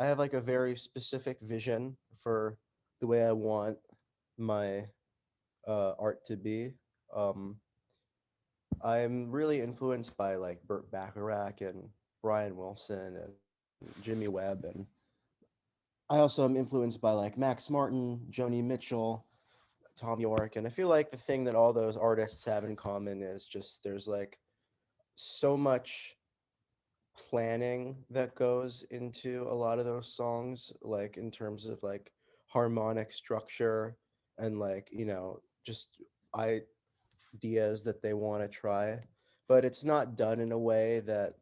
I have like a very specific vision for the way I want my art to be. Um, I'm really influenced by like Burt Bacharach and Brian Wilson and Jimmy Webb, and I also am influenced by like Max Martin, Joni Mitchell, Tom York, and I feel like the thing that all those artists have in common is just there's like so much planning that goes into a lot of those songs, like in terms of like harmonic structure and like, just ideas that they want to try. But it's not done in a way that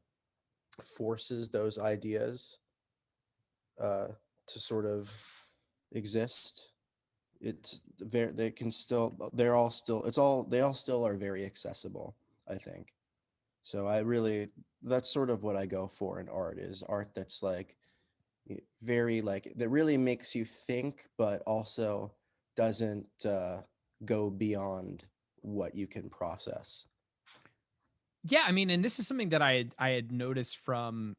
forces those ideas uh, to sort of exist. It's very, they can still, they're all still, it's all, they all still are very accessible, I think. So I really, that's sort of what I go for in art, is art that's like very like that really makes you think, but also doesn't go beyond what you can process. Yeah, I mean, and this is something that I had noticed from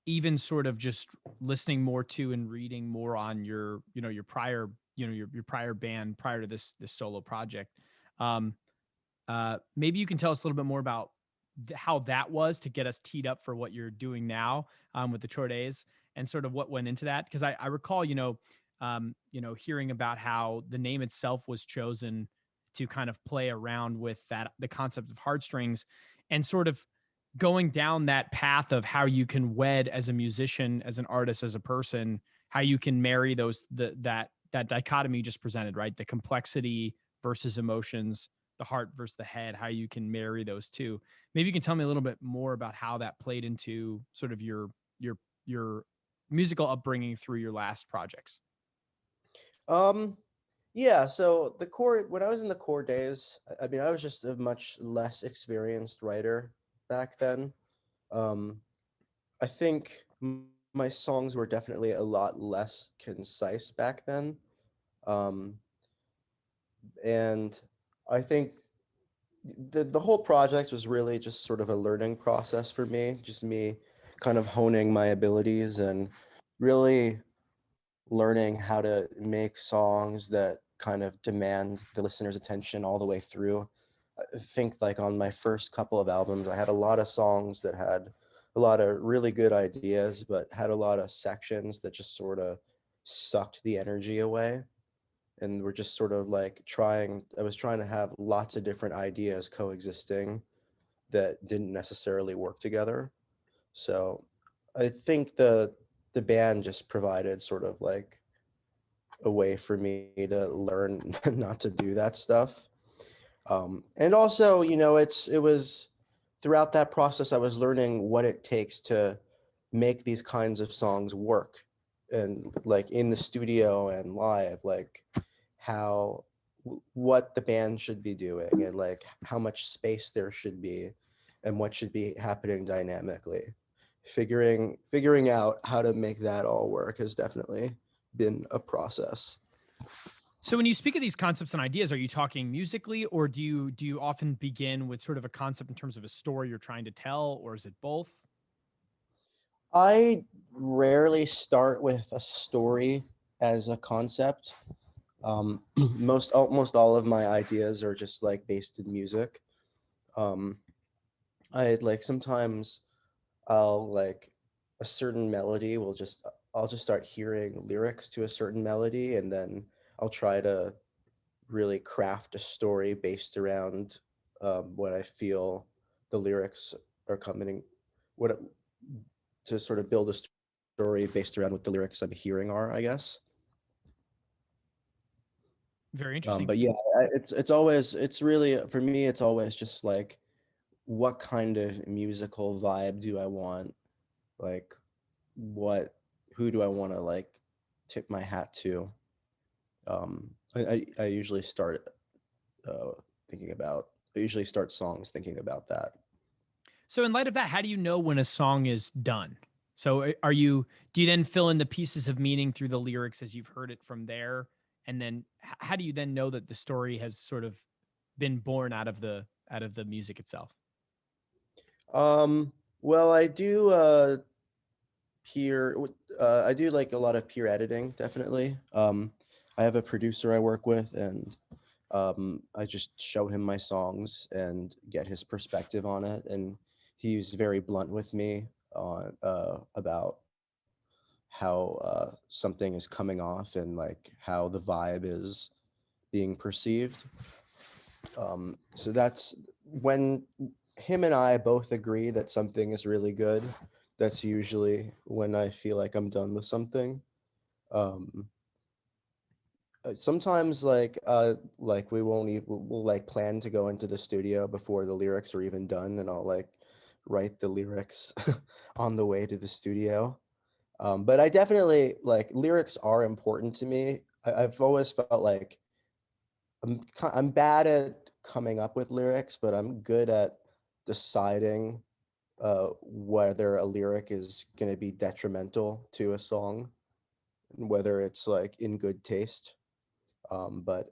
even sort of just listening more to and reading more on your, your prior, your prior band prior to this solo project. Um, maybe you can tell us a little bit more about how that was to get us teed up for what you're doing now, with the Chordaes, and sort of what went into that. Because I recall, hearing about how the name itself was chosen to kind of play around with that, the concept of heartstrings, and sort of going down that path of how you can wed as a musician, as an artist, as a person, how you can marry that dichotomy you just presented, right? The complexity versus emotions, the heart versus the head, how you can marry those two. Maybe you can tell me a little bit more about how that played into sort of your musical upbringing through your last projects. Um, yeah, so the core when I was in the core days, I mean, I was just a much less experienced writer back then. Um, I think my songs were definitely a lot less concise back then. Um, and I think the whole project was really just sort of a learning process for me, just me kind of honing my abilities and really learning how to make songs that kind of demand the listener's attention all the way through. I think like on my first couple of albums, I had a lot of songs that had a lot of really good ideas, but had a lot of sections that just sort of sucked the energy away. And we're just sort of like I was trying to have lots of different ideas coexisting that didn't necessarily work together. So I think the band just provided sort of like a way for me to learn not to do that stuff. And also, it was throughout that process, I was learning what it takes to make these kinds of songs work, and like in the studio and live, like how what the band should be doing and like how much space there should be and what should be happening dynamically. Figuring out how to make that all work has definitely been a process. So when you speak of these concepts and ideas, are you talking musically, or do you often begin with sort of a concept in terms of a story you're trying to tell, or is it both? I rarely start with a story as a concept. Almost all of my ideas are just like based in music. Um, I like sometimes I'll like a certain melody will just I'll just start hearing lyrics to a certain melody, and then I'll try to really craft a story based around what I feel the lyrics are coming what it, to sort of build a story based around what the lyrics I'm hearing are, I guess. Very interesting. But yeah, it's really for me. It's always just like, what kind of musical vibe do I want? Like, what who do I want to like tip my hat to? I usually start uh, thinking about. I usually start songs thinking about that. So in light of that, how do you know when a song is done? So do you then fill in the pieces of meaning through the lyrics as you've heard it from there? And then how do you then know that the story has sort of been born out of the music itself? Well, I do I do like a lot of peer editing, definitely. I have a producer I work with, and I just show him my songs and get his perspective on it. And he's very blunt with me on about how something is coming off and like how the vibe is being perceived. So that's when him and I both agree that something is really good. That's usually when I feel like I'm done with something. Um, Sometimes like we won't even we'll like plan to go into the studio before the lyrics are even done, and I'll like write the lyrics on the way to the studio. But I definitely like lyrics are important to me. I've always felt like I'm bad at coming up with lyrics, but I'm good at deciding whether a lyric is going to be detrimental to a song, and whether it's like in good taste. But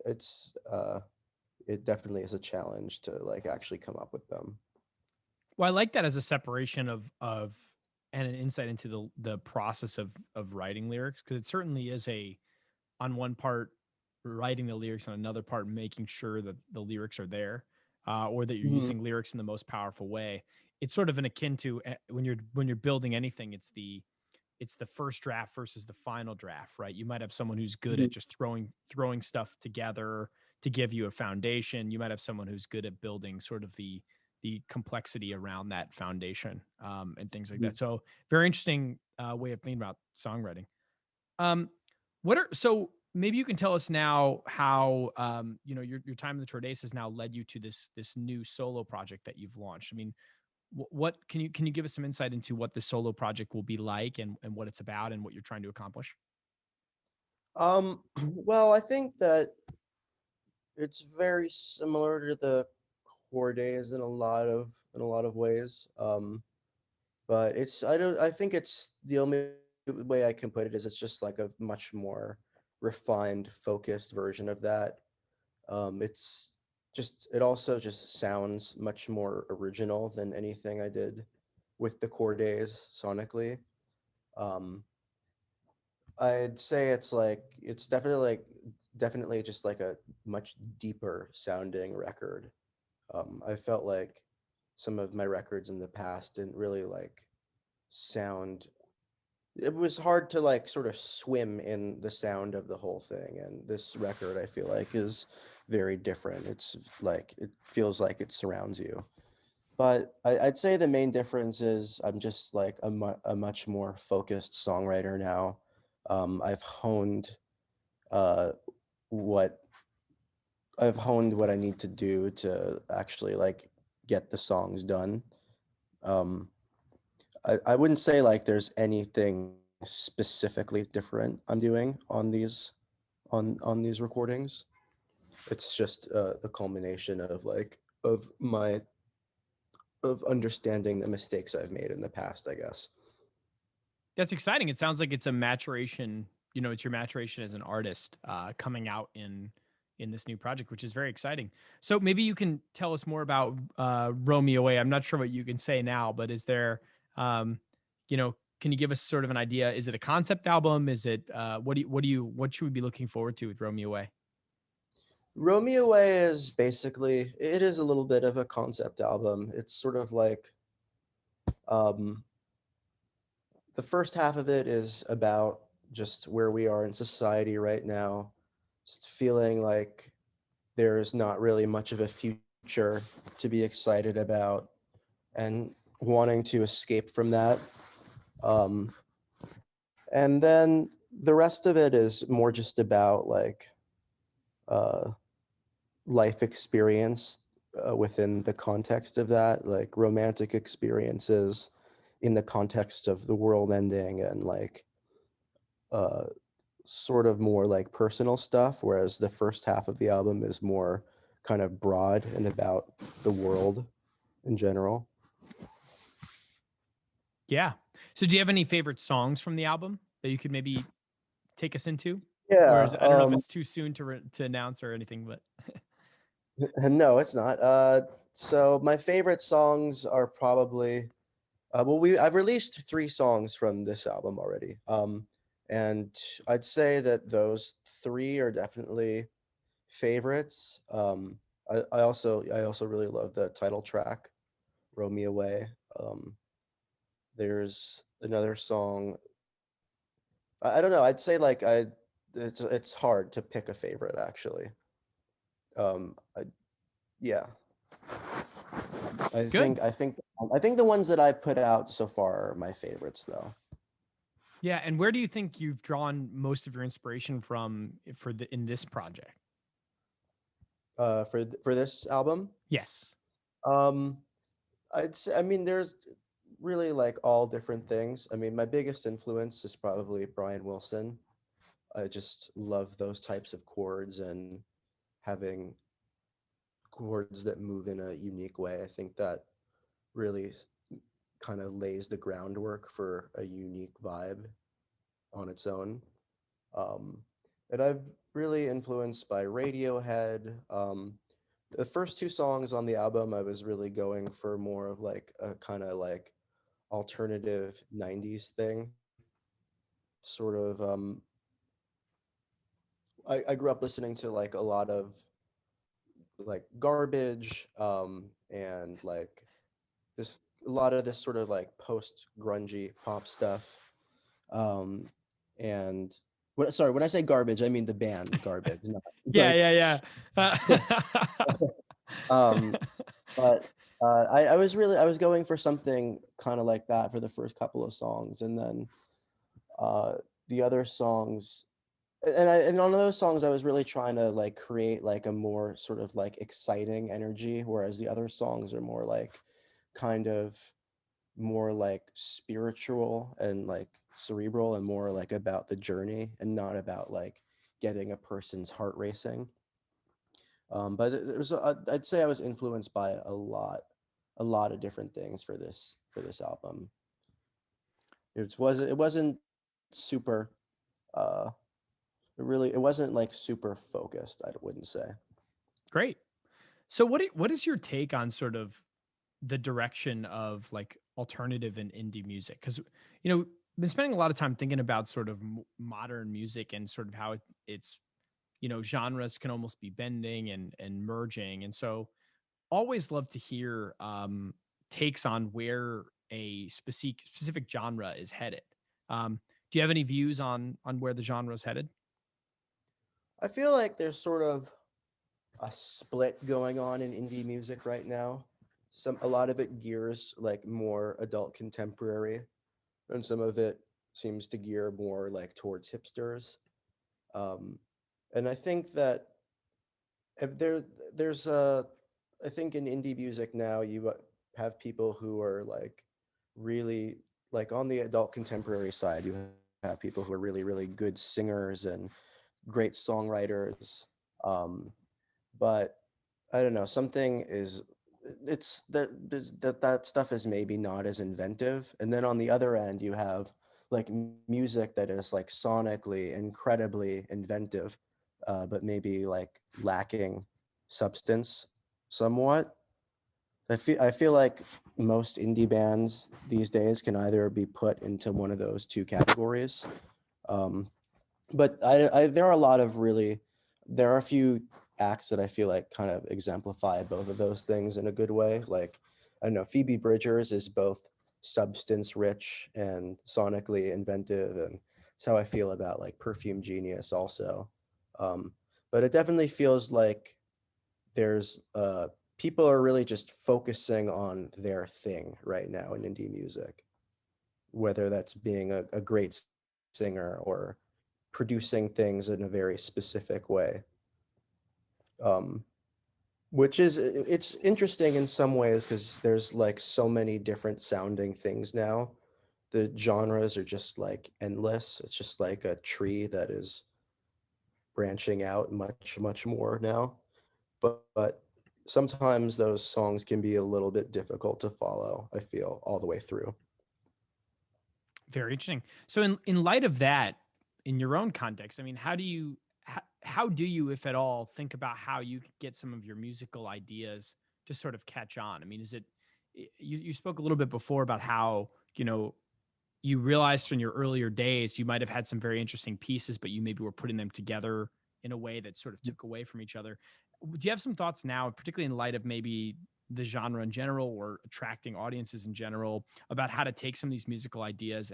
it definitely is a challenge to like actually come up with them. Well, I like that as a separation of and an insight into the process of writing lyrics, because it certainly is a, on one part writing the lyrics, on another part making sure that the lyrics are there, or that you're Mhm. using lyrics in the most powerful way. It's sort of an akin to when you're building anything. It's the first draft versus the final draft, right? You might have someone who's good Mhm. at just throwing stuff together to give you a foundation. You might have someone who's good at building sort of the complexity around that foundation, and things like Mhm. that. So very interesting way of thinking about songwriting. Um, what are so maybe you can tell us now how your time in the Chordaes has now led you to this new solo project that you've launched. I mean, what can you give us some insight into what the solo project will be like, and what it's about and what you're trying to accomplish? Well, I think that it's very similar to the core days in a lot of ways. But I think it's the only way I can put it is it's just like a much more refined, focused version of that. It's just it also just sounds much more original than anything I did with the core days sonically. Um, I'd say it's definitely just like a much deeper sounding record. I felt like some of my records in the past didn't really like sound. It was hard to like sort of swim in the sound of the whole thing, and this record I feel like is very different. It's like it feels like it surrounds you. But I'd say the main difference is I'm just like a much more focused songwriter now. I've uh, what what I need to do to actually like get the songs done. Um, I wouldn't say like there's anything specifically different I'm doing on these recordings. It's just the culmination of of understanding the mistakes I've made in the past, I guess. That's exciting. It sounds like it's a maturation. It's your maturation as an artist, coming out in this new project, which is very exciting. So maybe you can tell us more about Romeo Away. I'm not sure what you can say now, but is there, um, can you give us sort of an idea? Is it a concept album? Is it what should we be looking forward to with Romeo Away? Romeo Away is basically it is a little bit of a concept album. It's sort of like um, the first half of it is about just where we are in society right now, just feeling like there's not really much of a future to be excited about and wanting to escape from that. Um, and then the rest of it is more just about like uh, life experience within the context of that, like romantic experiences in the context of the world ending and like uh, sort of more like personal stuff, whereas the first half of the album is more kind of broad and about the world in general. Yeah. So do you have any favorite songs from the album that you could maybe take us into? Or Yeah. is I don't know if it's too soon to announce or anything, but No, it's not. So my favorite songs are probably Well, I've released 3 songs from this album already. And I'd say that those 3 are definitely favorites. I also really love the title track, Romeo Away. There's another song. I don't know. I'd say like it's hard to pick a favorite actually. I, yeah. I Good. think I think I think the ones that I put out so far are my favorites though. Yeah, and where do you think you've drawn most of your inspiration from for the in this project? For this album, Yes. um, I mean, there's really like all different things. I mean, my biggest influence is probably Brian Wilson. I just love those types of chords and having chords that move in a unique way. I think that really kind of lays the groundwork for a unique vibe on its own. Um, and I've really influenced by Radiohead. The first 2 songs on the album, I was really going for more of like a kind of like alternative 90s thing. Sort of, I grew up listening to like a lot of like Garbage, and like this, a lot of this sort of like post grungy pop stuff. Um, and sorry, when I say Garbage, I mean the band Garbage, not Yeah, like, yeah, yeah. um, but I was going for something kind of like that for the first couple of songs, and then uh, the other songs, and on those songs I was really trying to like create like a more sort of like exciting energy, whereas the other songs are more like kind of more like spiritual and like cerebral and more like about the journey and not about like getting a person's heart racing. But I'd say I was influenced by a lot of different things for this album. It wasn't super uh it wasn't like super focused, I wouldn't say. Great. So what is your take on sort of the direction of like alternative and indie music? Because I've been spending a lot of time thinking about sort of modern music and sort of how it's genres can almost be bending and merging, and so always love to hear takes on where a specific genre is headed. Do you have any views on where the genre is headed? I feel like there's sort of a split going on in indie music right now. A lot of it gears like more adult contemporary, and some of it seems to gear more like towards hipsters. Um, and I think that if there's I think in indie music now you have people who are like really like on the adult contemporary side. You have people who are really really good singers and great songwriters. Um, but I don't know, something is it's that stuff is maybe not as inventive. And then on the other end, you have like music that is like sonically incredibly inventive, but maybe like lacking substance somewhat. I feel like most indie bands these days can either be put into one of those 2 categories. Um, but there are a lot of really, there are a few acts that I feel like kind of exemplify both of those things in a good way. Like, I don't know, Phoebe Bridgers is both substance rich and sonically inventive, and it's how I feel about like Perfume Genius also. Um, but it definitely feels like there's people are really just focusing on their thing right now in indie music, whether that's being a great singer or producing things in a very specific way. Um, which is it's interesting in some ways because there's like so many different sounding things now. The genres are just like endless. It's just like a tree that is branching out much more now. But sometimes those songs can be a little bit difficult to follow, I feel, all the way through. Very interesting. So in light of that, in your own context, I mean, how do you, if at all, think about how you could get some of your musical ideas to sort of catch on? I mean, you spoke a little bit before about how, you realized in your earlier days you might have had some very interesting pieces, but you maybe were putting them together in a way that sort of took away from each other. Do you have some thoughts now, particularly in light of maybe the genre in general or attracting audiences in general, about how to take some of these musical ideas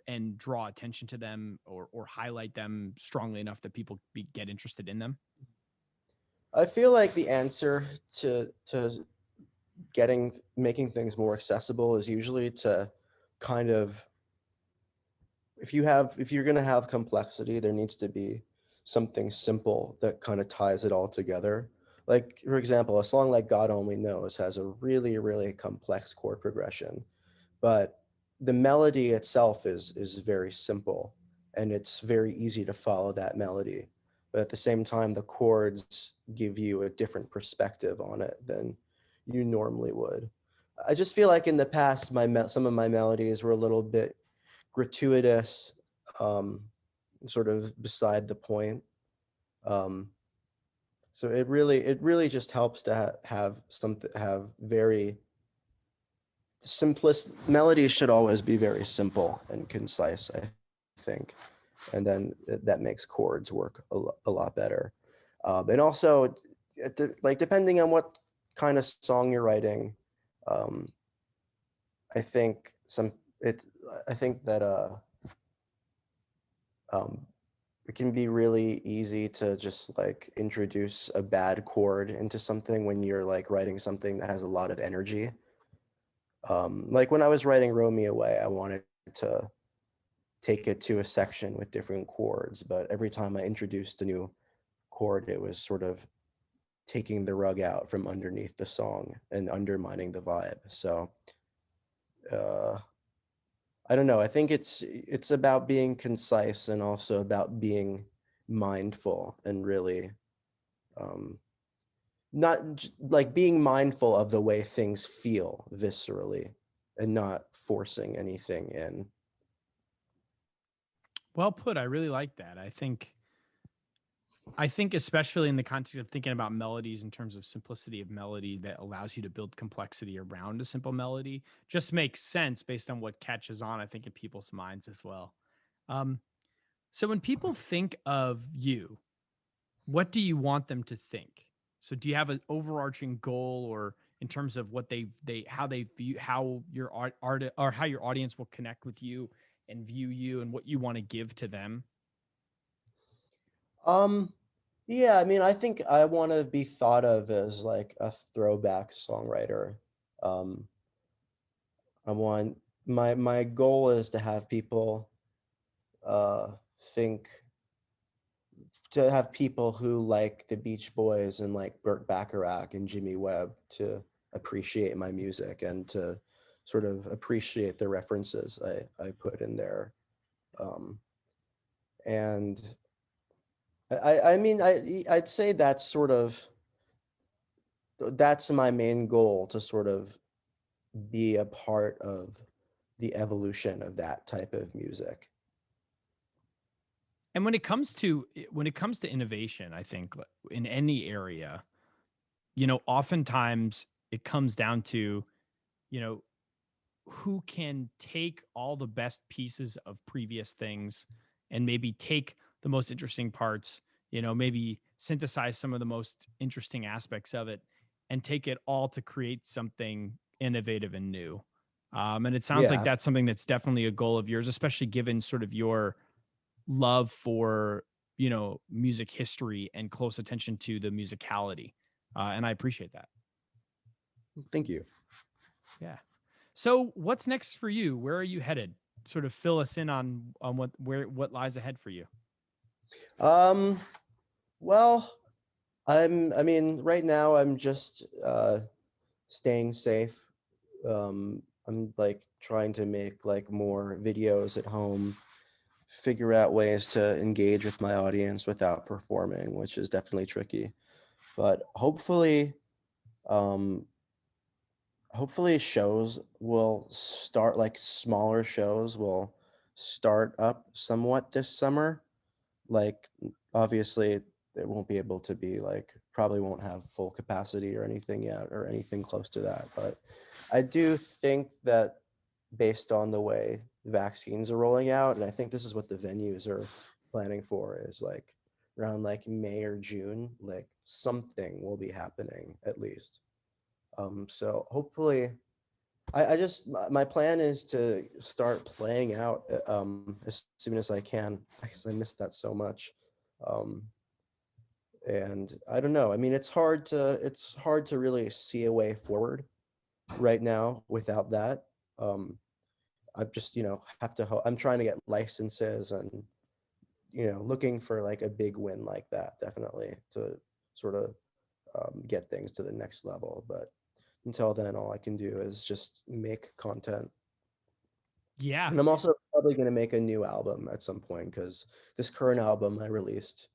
and draw attention to them, or highlight them strongly enough that people get interested in them? I feel like the answer to making things more accessible is usually to kind of, if you're going to have complexity, there needs to be something simple that kind of ties it all together. Like, for example, a song like God Only Knows has a really, really complex chord progression, but the melody itself is very simple, and it's very easy to follow that melody. But at the same time, the chords give you a different perspective on it than you normally would. I just feel like in the past, some of my melodies were a little bit gratuitous, um, sort of beside the point. Um, so it really just helps to have very simplest melodies should always be very simple and concise, I think, and then that makes chords work a lot better. And also, like, depending on what kind of song you're writing, um, I think some it I think that um, it can be really easy to just like introduce a bad chord into something when you're like writing something that has a lot of energy. Like when I was writing Romeo Away, I wanted to take it to a section with different chords, but every time I introduced a new chord, it was sort of taking the rug out from underneath the song and undermining the vibe. So uh, I don't know. I think it's about being concise and also about being mindful and really um, like being mindful of the way things feel viscerally and not forcing anything in. Well put. I really like that. I think especially in the context of thinking about melodies in terms of simplicity of melody that allows you to build complexity around a simple melody just makes sense based on what catches on, I think, in people's minds as well. Um, so when people think of you, what do you want them to think? So do you have an overarching goal, or in terms of what they how they view, how your art or how your audience will connect with you and view you, and what you want to give to them? Um, yeah, I mean, I think I want to be thought of as like a throwback songwriter. Um, I want my goal is to have people uh think to have people who like the Beach Boys and like Burt Bacharach and Jimmy Webb to appreciate my music and to sort of appreciate the references I put in there. Um, and I mean, I'd say that's my main goal, to sort of be a part of the evolution of that type of music. And when it comes to innovation, I think in any area, oftentimes it comes down to, you know, who can take all the best pieces of previous things and maybe take the most interesting parts, maybe synthesize some of the most interesting aspects of it and take it all to create something innovative and new. And it sounds like Yeah, that's something that's definitely a goal of yours, especially given sort of your love for, music history and close attention to the musicality. And I appreciate that. thank you. Yeah. So what's next for you? Where are you headed? Sort of fill us in on what lies ahead for you. Um, well, I mean, right now I'm just staying safe. I'm like trying to make like more videos at home, figure out ways to engage with my audience without performing, which is definitely tricky. But um, hopefully shows will start, like smaller shows will start up somewhat this summer. Like obviously it won't be able to be like, probably won't have full capacity or anything yet, or anything close to that. But I do think that based on the way vaccines are rolling out, and I think this is what the venues are planning for, is like around like May or June, like something will be happening at least. So hopefully, I just my plan is to start playing out as soon as I can, because I miss that so much. Um, and I don't know. I mean, it's hard to really see a way forward right now without that. I'm just, have to. I'm trying to get licenses, and looking for like a big win like that, definitely, to sort of get things to the next level. But until then, all I can do is just make content. Yeah. And I'm also probably going to make a new album at some point, because this current album I released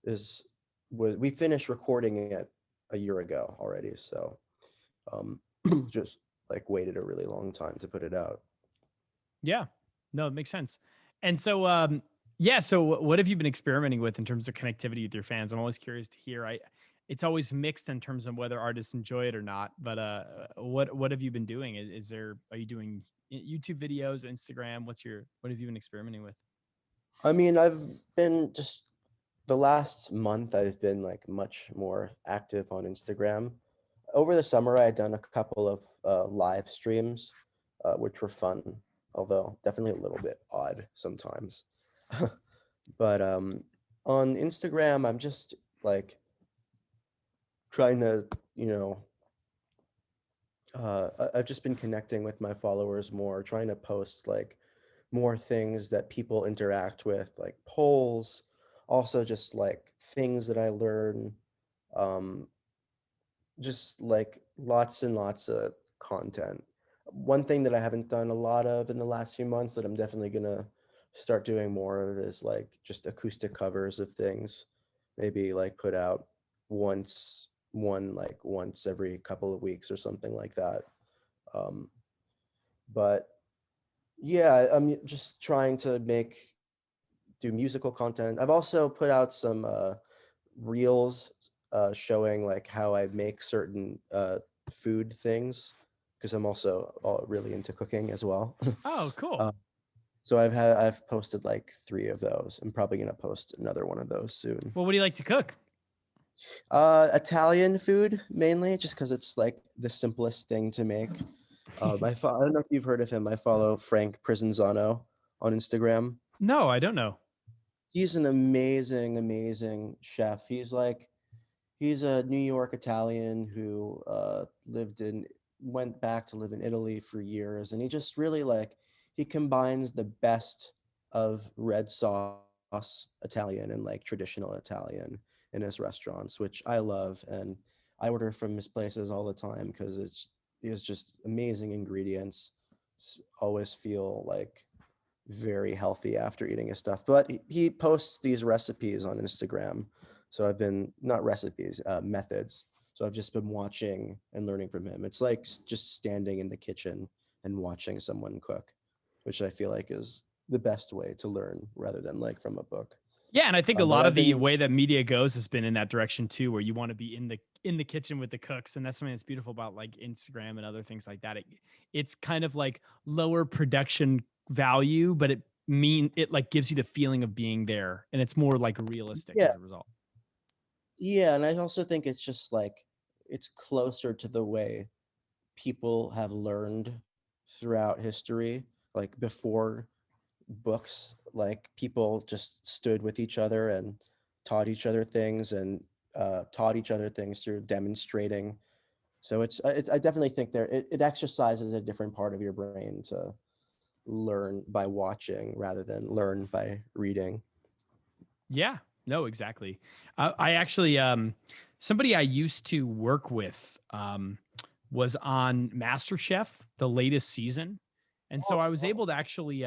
is we finished recording it a year ago already. So um, just like waited a really long time to put it out. Yeah. No, it makes sense. And so, yeah. So, what have you been experimenting with in terms of connectivity with your fans? I'm always curious to hear. It's always mixed in terms of whether artists enjoy it or not. But what have you been doing? Are you doing YouTube videos, Instagram? What have you been experimenting with? I mean, I've been just the last month, I've been like much more active on Instagram. Over the summer, I had done a couple of live streams, which were fun, although definitely a little bit odd sometimes. But on Instagram, I'm just like trying to, I've just been connecting with my followers more, trying to post like more things that people interact with, like polls, also just like things that I learn, um, just like lots and lots of content. One thing that I haven't done a lot of in the last few months that I'm definitely gonna start doing more of is like just acoustic covers of things. Maybe like put out once every couple of weeks or something like that. Um, but yeah, I'm just trying to do musical content. I've also put out some reels showing like how I make certain food things, because I'm also really into cooking as well. Oh, cool. uh, so I've posted like 3 of those. I'm probably gonna post another one of those soon. Well, what do you like to cook? Italian food mainly, just because it's like the simplest thing to make. I don't know if you've heard of him. I follow Frank Prisonzano on Instagram. No, I don't know. He's an amazing, amazing chef. He's a New York Italian who went back to live in Italy for years, and he just really like he combines the best of red sauce Italian and like traditional Italian in his restaurants, which I love, and I order from his places all the time because it's just amazing ingredients. Always feel like very healthy after eating his stuff. But he posts these recipes on Instagram. So I've been, not recipes, methods. So I've just been watching and learning from him. It's like just standing in the kitchen and watching someone cook, which I feel like is the best way to learn rather than like from a book. Yeah, and I think a But lot of I've the been, way that media goes has been in that direction too, where you want to be in the kitchen with the cooks, and that's something that's beautiful about like Instagram and other things like that. It's kind of like lower production value, but it like gives you the feeling of being there, and it's more like realistic yeah, as a result. yeah. And I also think it's just like, it's closer to the way people have learned throughout history, like before books, like people just stood with each other and taught each other things, and taught each other things through demonstrating. So I definitely think it exercises a different part of your brain to learn by watching rather than learn by reading. Yeah, no, exactly. I actually, somebody I used to work with, was on Masterchef, the latest season. And so Oh, I was wow. able to actually,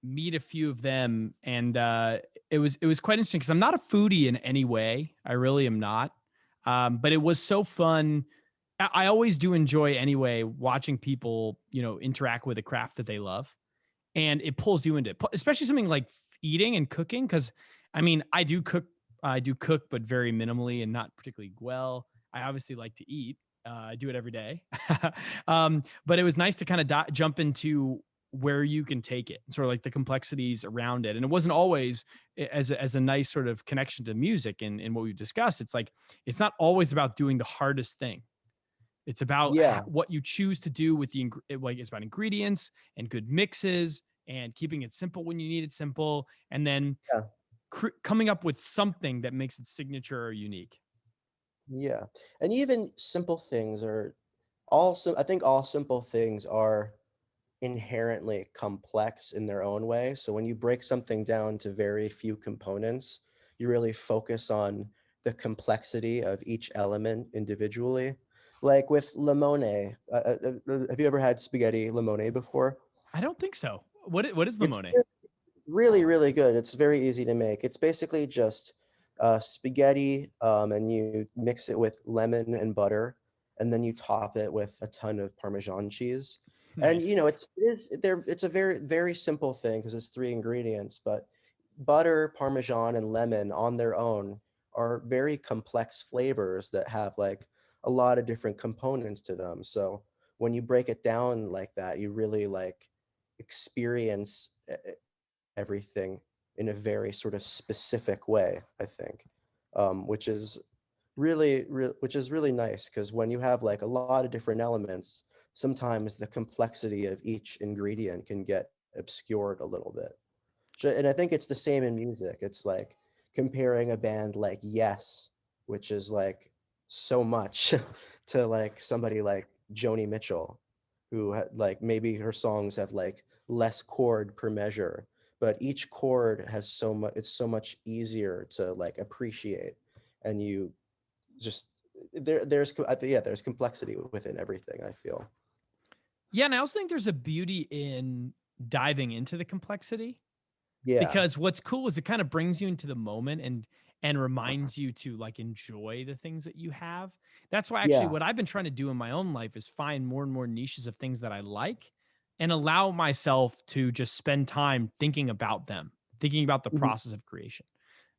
meet a few of them. And it was quite interesting because I'm not a foodie in any way. I really am not. But it was so fun. I always do enjoy anyway watching people, interact with a craft that they love, and it pulls you into it, especially something like eating and cooking. Because I mean, I do cook I do cook, but very minimally and not particularly well. I obviously like to eat. I do it every day. But it was nice to kind of jump into where you can take it, sort of like the complexities around it. And it wasn't always as a nice sort of connection to music and what we've discussed. It's like, it's not always about doing the hardest thing. It's about Yeah, what you choose to do with like it's about ingredients and good mixes and keeping it simple when you need it simple. And then yeah, coming up with something that makes it signature or unique. yeah. And even simple things are also, I think all simple things are inherently complex in their own way. So when you break something down to very few components, you really focus on the complexity of each element individually. Like with limone, have you ever had spaghetti limone before? I don't think so. What is It's limone? really, really good. It's very easy to make. It's basically just spaghetti, and you mix it with lemon and butter, and then you top it with a ton of Parmesan cheese. And Nice. it's a very, very simple thing because it's three ingredients, but butter, Parmesan, and lemon on their own are very complex flavors that have like a lot of different components to them. So when you break it down like that, you really like experience everything in a very sort of specific way, I think, which is which is really nice because when you have like a lot of different elements, sometimes the complexity of each ingredient can get obscured a little bit. And I think it's the same in music. It's like comparing a band like Yes, which is like so much, to like somebody like Joni Mitchell, who like maybe her songs have like less chord per measure, but each chord has so much. It's so much easier to like appreciate, and you just there's complexity within everything, I feel. Yeah, and I also think there's a beauty in diving into the complexity, Yeah, because what's cool is it kind of brings you into the moment and reminds you to like enjoy the things that you have. That's why actually yeah, what I've been trying to do in my own life is find more and more niches of things that I like and allow myself to just spend time thinking about them, thinking about the mhm, process of creation.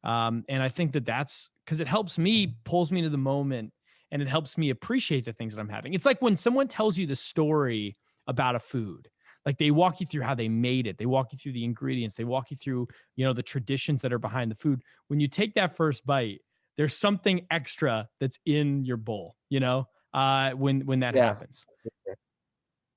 And I think that that's because it helps me, pulls me into the moment, and it helps me appreciate the things that I'm having. It's like when someone tells you the story about a food, like they walk you through how they made it, they walk you through the ingredients, they walk you through, the traditions that are behind the food. When you take that first bite, there's something extra that's in your bowl, when that yeah, happens.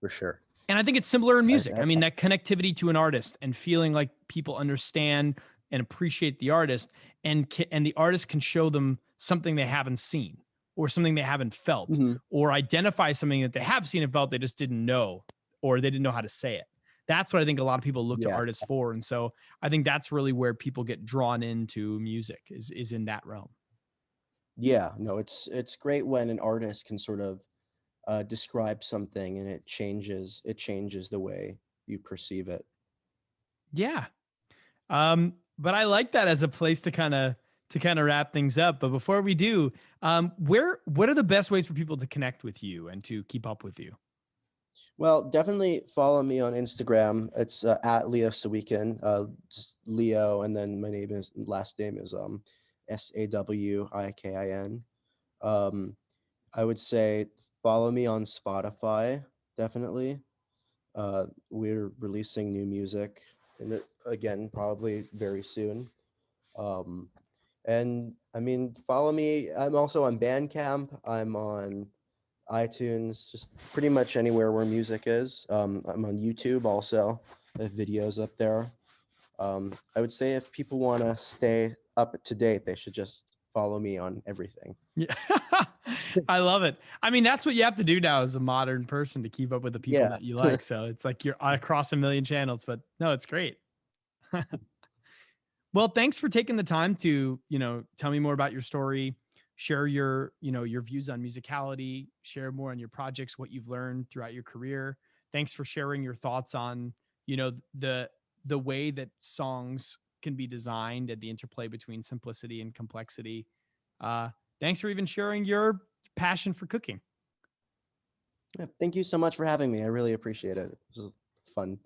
for sure. And I think it's similar in I, music. I mean, that connectivity to an artist and feeling like people understand and appreciate the artist, and the artist can show them something they haven't seen or something they haven't felt, mhm, or identify something that they have seen and felt they just didn't know, or they didn't know how to say it. That's what I think a lot of people look to yeah. artists for. And so I think that's really where people get drawn into music, is in that realm. Yeah, no, it's great when an artist can sort of describe something and it changes the way you perceive it. Yeah. But I like that as a place to kind of wrap things up. But before we do, what are the best ways for people to connect with you and to keep up with you? Well, definitely follow me on Instagram. It's at Leo Sawikin, just Leo, and then my last name is Sawikin. Um, I would say follow me on Spotify, definitely. We're releasing new music, and again, probably very soon. Um, and I mean, follow me. I'm also on Bandcamp. I'm on iTunes, just pretty much anywhere where music is. I'm on YouTube also. I have videos up there. I would say if people want to stay up to date, they should just follow me on everything. Yeah. I love it. I mean, that's what you have to do now as a modern person to keep up with the people Yeah. that you like. So it's like you're across a million channels, but no, it's great. Well, thanks for taking the time to, tell me more about your story, share your views on musicality, share more on your projects, what you've learned throughout your career. Thanks for sharing your thoughts on, the way that songs can be designed and the interplay between simplicity and complexity. Uh, Thanks for even sharing your passion for cooking. Yeah, thank you so much for having me. I really appreciate it. It was fun.